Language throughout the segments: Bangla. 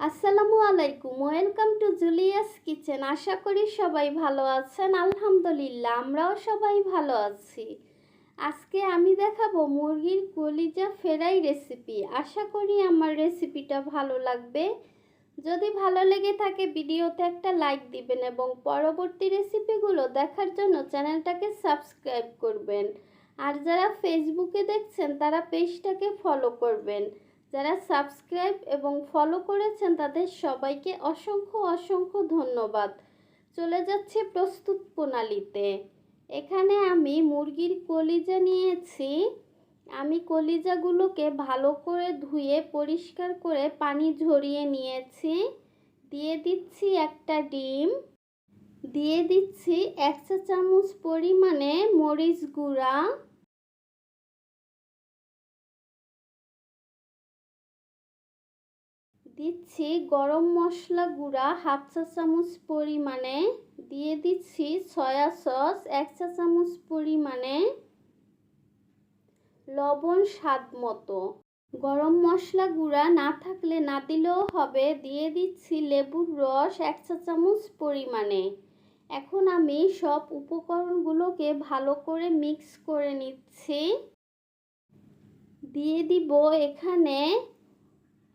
আসসালামু আলাইকুম, ওয়েলকাম টু জুলিয়াস কিচেন। আশা করি সবাই ভালো আছেন। আলহামদুলিল্লাহ, আমরাও সবাই ভালো আছি। আজকে আমি দেখাবো মুরগির কলিজা ফ্রাই রেসিপি। আশা করি আমার রেসিপিটা ভালো লাগবে। যদি ভালো লেগে থাকে ভিডিওতে একটা লাইক দিবেন এবং পরবর্তী রেসিপিগুলো দেখার জন্য চ্যানেলটাকে সাবস্ক্রাইব করবেন। আর যারা ফেসবুকে দেখছেন তারা পেজটাকে ফলো করবেন। যারা সাবস্ক্রাইব এবং ফলো করেছেন তাদের সবাইকে অসংখ্য অসংখ্য ধন্যবাদ। চলে যাচ্ছে প্রস্তুত প্রণালীতে। এখানে আমি মুরগির কলিজা নিয়েছি। আমি কলিজাগুলোকে ভালো করে ধুয়ে পরিষ্কার করে পানি ঝরিয়ে নিয়েছি। দিয়ে দিচ্ছি একটা ডিম, দিয়ে দিচ্ছি 1 চা চামচ পরিমাণে মরিচ গুঁড়া, দিচ্ছি গরম মশলা গুঁড়া 1/2 চা চামচ পরিমাণে, দিয়ে দিচ্ছি সয়া সস 1 চা চামচ পরিমাণে, লবণ স্বাদ মতো। গরম মশলা গুঁড়া না থাকলে না দিলেও হবে। দিয়ে দিচ্ছি লেবুর রস 1 চা চামচ পরিমাণে। এখন আমি সব উপকরণগুলোকে ভালো করে মিক্স করে নিচ্ছি। দিয়ে দিব এখানে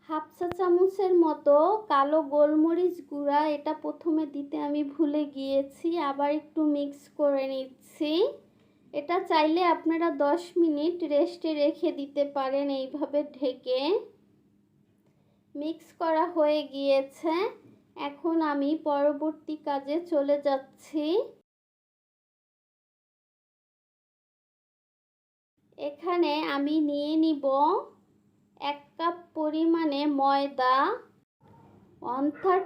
1/2 চা চামচের মতো কালো গোলমরিচ গুঁড়া। এটা প্রথমে দিতে আমি ভুলে গিয়েছি, আবার একটু মিক্স করে নিচ্ছি। এটা চাইলে আপনারা 10 মিনিট রেস্টে রেখে দিতে পারেন এইভাবে ঢেকে। মিক্স করা হয়ে গিয়েছে। এখন আমি পরবর্তী কাজে চলে যাচ্ছি। এখানে আমি নিয়ে নিব 1 কাপ পরিমাণে ময়দা, 1/3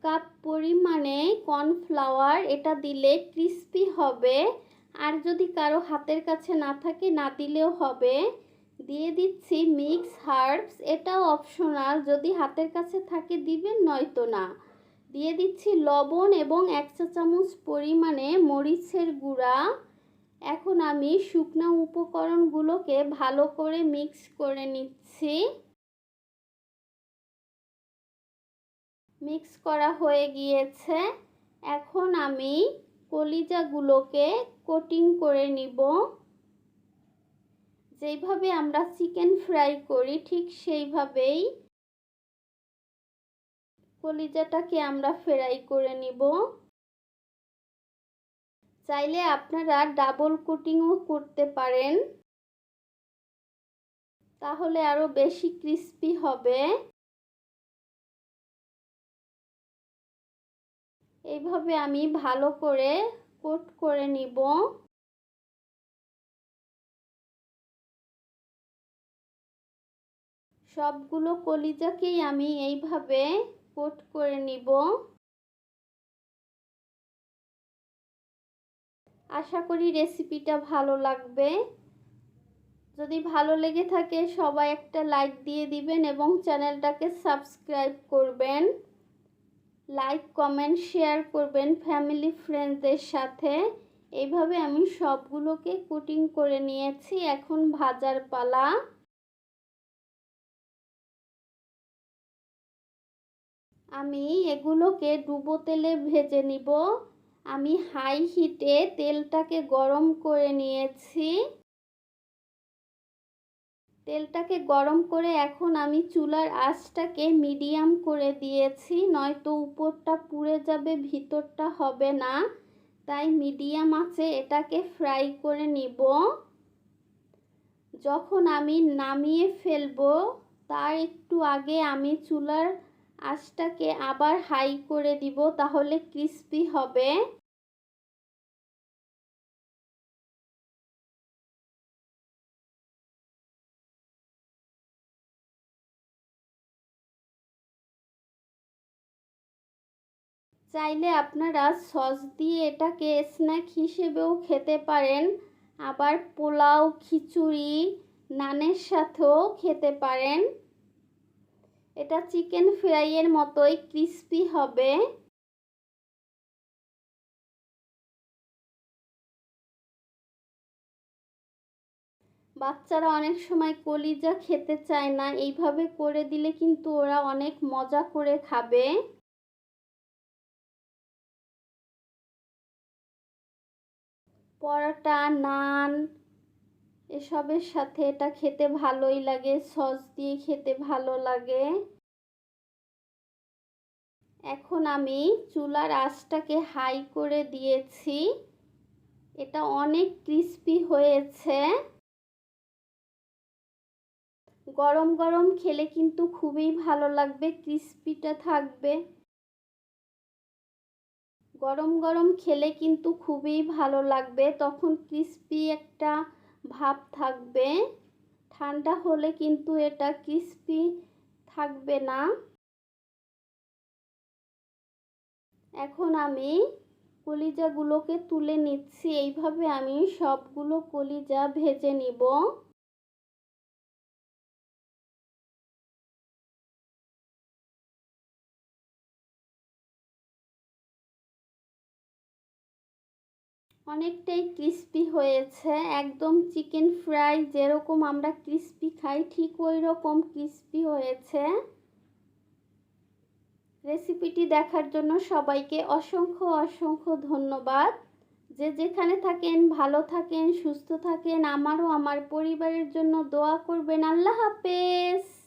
কাপ পরিমাণে কর্নফ্লাওয়ার। এটা দিলে ক্রিস্পি হবে। আর যদি কারো হাতের কাছে না থাকে না দিলেও হবে। দিয়ে দিচ্ছি মিক্স হার্বস, এটাও অপশনাল, যদি হাতের কাছে থাকে দিবেন, নয়তো না। দিয়ে দিচ্ছি লবণ এবং 1 চা চামচ পরিমাণে মরিচের গুঁড়া। এখন আমি শুকনো উপকরণগুলোকে ভালো করে মিক্স করে নিচ্ছি। মিক্স করা হয়ে গিয়েছে। এখন আমি কলিজাগুলোকে কোটিং করে নিব। যেইভাবে আমরা চিকেন ফ্রাই করি ঠিক সেইভাবেই কলিজাটাকে আমরা ফ্রাই করে নিব। চাইলে আপনারা ডাবল কোটিংও করতে পারেন, তাহলে আরো বেশি ক্রিস্পি হবে। এইভাবে আমি ভালো করে কোট করে নিব। সবগুলো কলিজাকেই আমি এইভাবে কোট করে নিব। আশা করি রেসিপিটা ভালো লাগবে। যদি ভালো লেগে থাকে সবাই একটা লাইক দিয়ে দিবেন এবং চ্যানেলটাকে সাবস্ক্রাইব করবেন। লাইক, কমেন্ট, শেয়ার করবেন ফ্যামিলি ফ্রেন্ডসদের সাথে। এইভাবে আমি সবগুলোকে কোটিং করে নিয়েছি। এখন ভাজার পালা। আমি এগুলোকে ডুবো তেলে ভেজে নিব। আমি হাই হিটে তেলটাকে গরম করে নিয়েছি। তেলটাকে গরম করে এখন আমি চুলার আঁচটাকে মিডিয়াম করে দিয়েছি, নয়তো উপরটা পুড়ে যাবে, ভিতরটা হবে না। তাই মিডিয়াম আঁচে এটাকে ফ্রাই করে নিব। যখন আমি নামিয়ে ফেলবো তার একটু আগে আমি চুলার আঁচটাকে আবার হাই করে দিব, তাহলে ক্রিস্পি হবে। চাইলে আপনারা সস দিয়ে এটাকে স্ন্যাক হিসেবেও খেতে পারেন, আবার পোলাও, খিচুড়ি, নানের সাথেও খেতে পারেন। এটা চিকেন ফ্রাইয়ের মতোই ক্রিস্পি হবে। বাচ্চারা অনেক সময় কলিজা খেতে চায় না, এইভাবে করে দিলে কিন্তু ওরা অনেক মজা করে খাবে। পরোটা, নান এসবের সাথে এটা খেতে ভালোই লাগে, সস দিয়ে খেতে ভালো লাগে। এখন আমি চুলার আঁচটাকে হাই করে দিয়েছি। এটা অনেক ক্রিস্পি হয়েছে। গরম গরম খেলে কিন্তু খুবই ভালো লাগবে, ক্রিস্পিটা থাকবে। গরম গরম খেলে কিন্তু খুবই ভালো লাগবে, তখন ক্রিস্পি একটা ভাব থাকবে। ঠান্ডা হলে কিন্তু এটা ক্রিস্পি থাকবে না। এখন আমি কলিজাগুলোকে তুলে নিচ্ছি। এইভাবে আমি সবগুলো কলিজা ভেজে নিব। অনেকটাই ক্রিস্পি হয়েছে, একদম চিকেন ফ্রাই যেরকম আমরা ক্রিস্পি খাই ঠিক ওই রকম ক্রিস্পি হয়েছে। রেসিপিটি দেখার জন্য সবাইকে অসংখ্য অসংখ্য ধন্যবাদ। যে যেখানে থাকেন ভালো থাকেন, সুস্থ থাকেন, আমারও আমার পরিবারের জন্য দোয়া করবেন। আল্লাহ হাফেজ।